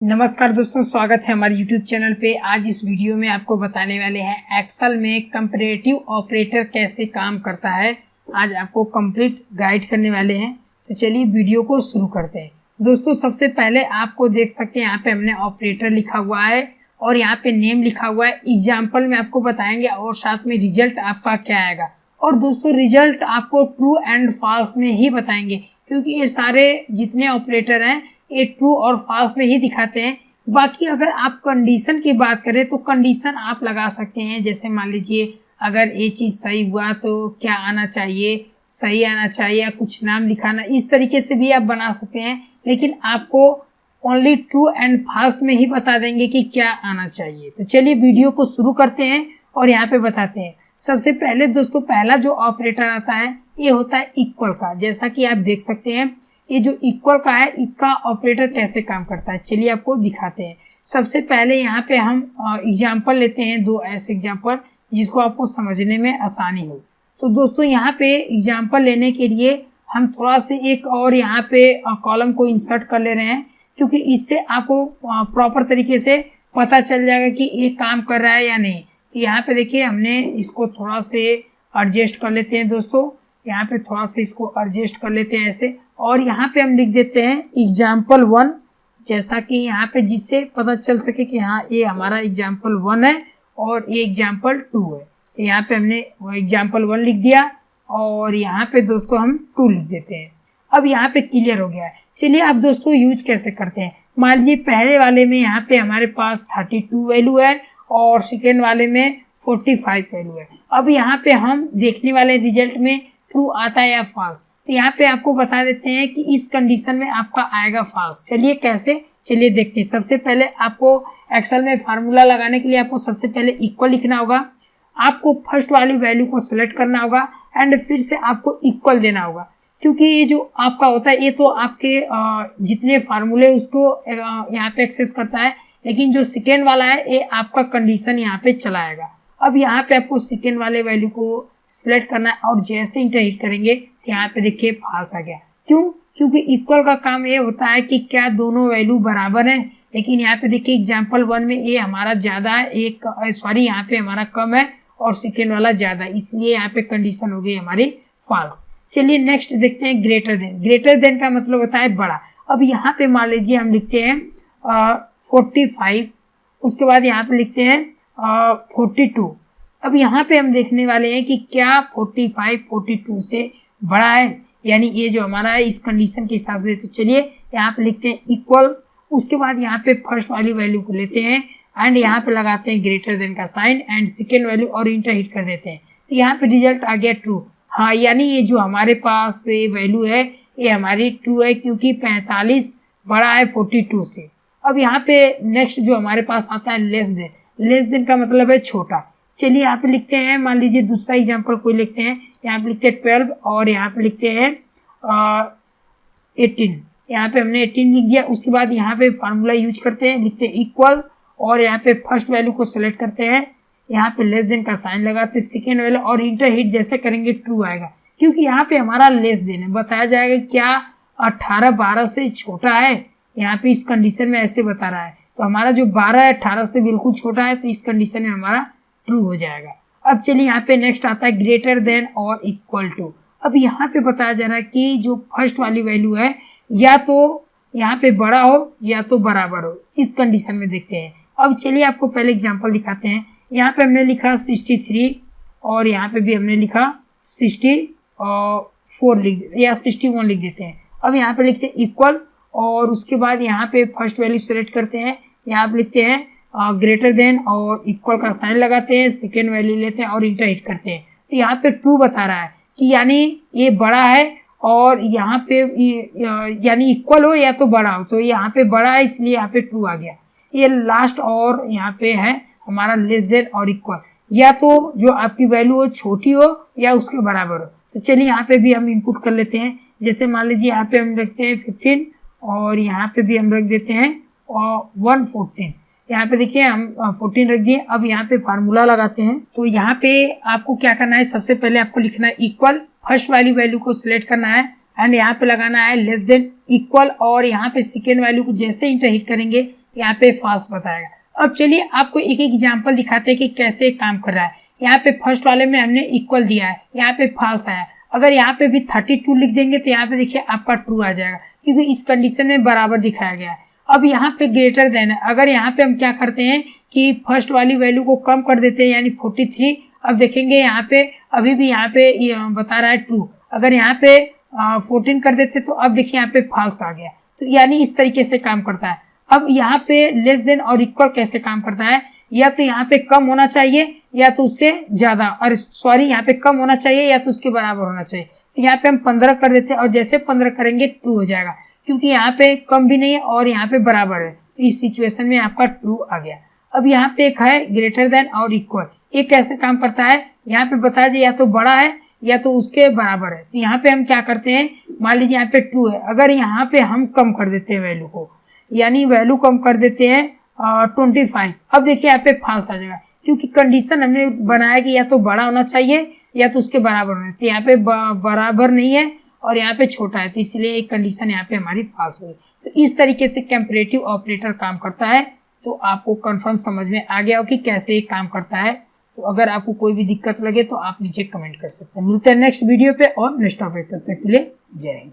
नमस्कार दोस्तों, स्वागत है हमारे YouTube चैनल पे। आज इस वीडियो में आपको बताने वाले हैं एक्सेल में कंपैरेटिव ऑपरेटर कैसे काम करता है। आज आपको कंप्लीट गाइड करने वाले हैं, तो चलिए वीडियो को शुरू करते हैं। दोस्तों सबसे पहले आपको देख सकते हैं यहाँ पे हमने ऑपरेटर लिखा हुआ है और यहाँ पे नेम लिखा हुआ है। एग्जाम्पल में आपको बताएंगे और साथ में रिजल्ट आपका क्या आएगा। और दोस्तों रिजल्ट आपको ट्रू एंड फॉल्स में ही बताएंगे, क्योंकि ये सारे जितने ऑपरेटर हैं ये ट्रू और फॉल्स में ही दिखाते हैं। बाकी अगर आप कंडीशन की बात करें तो कंडीशन आप लगा सकते हैं। जैसे मान लीजिए अगर ये चीज़ सही हुआ तो क्या आना चाहिए, सही आना चाहिए या कुछ नाम लिखाना, इस तरीके से भी आप बना सकते हैं। लेकिन आपको ओनली ट्रू एंड फॉल्स में ही बता देंगे कि क्या आना चाहिए। तो चलिए वीडियो को शुरू करते हैं और यहाँ पे बताते हैं। सबसे पहले दोस्तों पहला जो ऑपरेटर आता है ये होता है इक्वल का। जैसा कि आप देख सकते हैं ये जो इक्वल का है इसका ऑपरेटर कैसे काम करता है, चलिए आपको दिखाते हैं। सबसे पहले यहाँ पे हम एग्जाम्पल लेते हैं, दो ऐसे एग्जाम्पल जिसको आपको समझने में आसानी हो। तो दोस्तों यहाँ पे एग्जाम्पल लेने के लिए हम थोड़ा से एक और यहाँ पे कॉलम को इंसर्ट कर ले रहे हैं, क्योंकि इससे आपको प्रॉपर तरीके से पता चल जाएगा कि ये काम कर रहा है या नहीं। तो यहाँ पे देखिए हमने इसको थोड़ा से एडजस्ट कर लेते हैं दोस्तों, यहाँ पे थोड़ा सा इसको एडजस्ट कर लेते हैं ऐसे। और यहाँ पे हम लिख देते हैं एग्जाम्पल 1, जैसा कि यहाँ पे जिससे पता चल सके कि हाँ ये हमारा एग्जाम्पल 1 है और ये एग्जाम्पल 2 है। तो यहाँ पे हमने वो एग्जाम्पल 1 लिख दिया और यहाँ पे दोस्तों हम 2 लिख देते हैं। अब यहाँ पे क्लियर हो गया है। चलिए अब दोस्तों यूज कैसे करते हैं। मान लीजिए पहले वाले में यहाँ पे हमारे पास 32 वैल्यू है और सेकेंड वाले में 45 वैल्यू है। अब यहाँ पे हम देखने वाले रिजल्ट में ट्रू आता है या फॉल्स। तो यहाँ पे आपको बता देते हैं कि इस कंडीशन में आपका आएगा फॉल्स। चलिए कैसे, चलिए देखते हैं। सबसे पहले आपको एक्सेल में फार्मूला लगाने के लिए आपको सबसे पहले इक्वल लिखना होगा। आपको फर्स्ट वाली वैल्यू को सिलेक्ट करना होगा एंड फिर से आपको इक्वल देना होगा, क्योंकि ये जो आपका होता है ये तो आपके जितने फार्मूले उसको यहाँ पे एक्सेस करता है, लेकिन जो सेकेंड वाला है ये आपका कंडीशन यहाँ पे चलाएगा। अब यहाँ पे आपको सेकेंड वाले वैल्यू को सिलेक्ट करना है और जैसे इंटर हिट करेंगे तो यहाँ पे देखिए फॉल्स आ गया। क्यों? क्योंकि इक्वल का काम ये होता है कि क्या दोनों वैल्यू बराबर हैं। लेकिन यहाँ पे देखिए एग्जाम्पल 1 में ये हमारा ज्यादा है, एक सॉरी यहाँ पे हमारा कम है और सेकेंड वाला ज्यादा है, इसलिए यहाँ पे कंडीशन हो गई हमारी फॉल्स। चलिए नेक्स्ट देखते हैं ग्रेटर देन। ग्रेटर देन का मतलब होता है बड़ा। अब यहाँ पे मान लीजिए हम लिखते हैं 45, उसके बाद यहाँ पे लिखते हैं 42। अब यहाँ पे हम देखने वाले हैं कि क्या 45 42 से बड़ा है, यानी ये जो हमारा है इस कंडीशन के हिसाब से। तो चलिए यहाँ पे लिखते हैं इक्वल, उसके बाद यहाँ पे फर्स्ट वाली वैल्यू को लेते हैं एंड यहाँ पे लगाते हैं ग्रेटर देन का साइन एंड सेकेंड वैल्यू और इंटर हिट कर देते हैं। तो यहाँ पे रिजल्ट आ गया ट्रू। हाँ, यानी ये जो हमारे पास वैल्यू है ये हमारी ट्रू है, क्योंकि 45 बड़ा है 42 से। अब यहाँ पे नेक्स्ट जो हमारे पास आता है लेस देन। लेस देन का मतलब है छोटा। चलिए यहाँ पे लिखते हैं, मान लीजिए दूसरा एग्जाम्पल कोई लिखते हैं, यहाँ पे लिखते हैं 12 और यहाँ पे लिखते हैं 18। यहाँ पे हमने 18 लिख दिया। उसके बाद यहाँ पे फार्मूला यूज करते हैं, लिखते हैं इक्वल और यहाँ पे फर्स्ट वैल्यू को सेलेक्ट करते हैं, यहाँ पे लेस देन का साइन लगाते हैं, सेकेंड वैल्यू और इंटर हिट जैसे करेंगे ट्रू आएगा, क्योंकि यहाँ पे हमारा लेस देन है। बताया जाएगा क्या 18 12 से छोटा है, यहाँ पे इस कंडीशन में ऐसे बता रहा है। तो हमारा जो 12 है 18 से बिल्कुल छोटा है, तो इस कंडीशन में हमारा ट्रू हो जाएगा। अब चलिए यहाँ पे नेक्स्ट आता है ग्रेटर देन और इक्वल टू। अब यहाँ पे बताया जा रहा है कि जो फर्स्ट वाली वैल्यू है या तो यहाँ पे बड़ा हो या तो बराबर हो, इस कंडीशन में देखते हैं। अब चलिए आपको पहले एग्जांपल दिखाते हैं। यहाँ पे हमने लिखा 63 और यहाँ पे भी हमने लिखा 64 या 61 लिख देते हैं। अब यहाँ पे लिखते हैं इक्वल और उसके बाद यहाँ पे फर्स्ट वैल्यू सेलेक्ट करते हैं, यहाँ पे लिखते हैं ग्रेटर देन और इक्वल का साइन लगाते हैं, सेकेंड वैल्यू लेते हैं और इंटर हिट करते हैं। तो यहाँ पे ट्रू बता रहा है कि यानी ये बड़ा है और यहाँ पे यानी इक्वल हो या तो बड़ा हो, तो यहाँ पे बड़ा है इसलिए यहाँ पे ट्रू आ गया। ये लास्ट और यहाँ पे है हमारा लेस देन और इक्वल, या तो जो आपकी वैल्यू हो छोटी हो या उसके बराबर हो। तो चलिए यहाँ पे भी हम इनपुट कर लेते हैं। जैसे मान लीजिए यहाँ पे हम रखते हैं 15 और यहाँ पे भी हम रख देते हैं 114। यहाँ पे देखिए हम 14 रख दिए। अब यहाँ पे फार्मूला लगाते हैं। तो यहाँ पे आपको क्या करना है, सबसे पहले आपको लिखना है इक्वल, फर्स्ट वाली वैल्यू को सिलेक्ट करना है एंड यहाँ पे लगाना है लेस देन इक्वल और यहाँ पे सेकेंड वैल्यू को जैसे इंटर हिट करेंगे यहाँ पे फॉल्स बताएगा। अब चलिए आपको एक एक एग्जांपल दिखाते हैं कि कैसे काम कर रहा है। यहाँ पे फर्स्ट वाले में हमने इक्वल दिया है, यहाँ पे फॉल्स आया। अगर यहाँ पे भी 32 लिख देंगे तो यहाँ पे देखिए आपका ट्रू आ जाएगा, क्योंकि इस कंडीशन में बराबर दिखाया गया है। अब यहाँ पे ग्रेटर देन है, अगर यहाँ पे हम क्या करते हैं कि फर्स्ट वाली वैल्यू को कम कर देते हैं, यानी 43। अब देखेंगे यहाँ पे अभी भी यहाँ पे बता रहा है ट्रू। अगर यहाँ पे 14 कर देते तो अब देखिए यहाँ पे फॉल्स आ गया। तो यानी इस तरीके से काम करता है। अब यहाँ पे लेस देन और इक्वल कैसे काम करता है, या तो यहाँ पे कम होना चाहिए या तो उससे ज्यादा, और सॉरी यहाँ पे कम होना चाहिए या तो उसके बराबर होना चाहिए। तो यहाँ पे हम 15 कर देते हैं और जैसे 15 करेंगे ट्रू हो जाएगा, क्योंकि यहाँ पे कम भी नहीं है और यहाँ पे बराबर है। तो इस सिचुएशन में आपका ट्रू आ गया। अब यहाँ पे एक है ग्रेटर देन और इक्वल, ये कैसे काम करता है, यहाँ पे बताया जाए या तो बड़ा है या तो उसके बराबर है। तो यहाँ पे हम क्या करते हैं, मान लीजिए यहाँ पे ट्रू है, अगर यहाँ पे हम कम कर देते हैं वैल्यू को, यानी वैल्यू कम कर देते हैं 25, अब देखिए यहाँ पे फॉल्स आ जाएगा, क्योंकि कंडीशन हमने बनाया कि या तो बड़ा होना चाहिए या तो उसके बराबर होना है। तो यहाँ पे बराबर नहीं है और यहाँ पे छोटा है, तो इसलिए एक कंडीशन यहाँ पे हमारी फॉल्स हुई। तो इस तरीके से कंपैरेटिव ऑपरेटर काम करता है। तो आपको कंफर्म समझ में आ गया हो कि कैसे ये काम करता है। तो अगर आपको कोई भी दिक्कत लगे तो आप नीचे कमेंट कर सकते हैं। मिलते हैं नेक्स्ट वीडियो पे और नेक्स्ट टॉपिक। तब तक के लिए जय हिंद।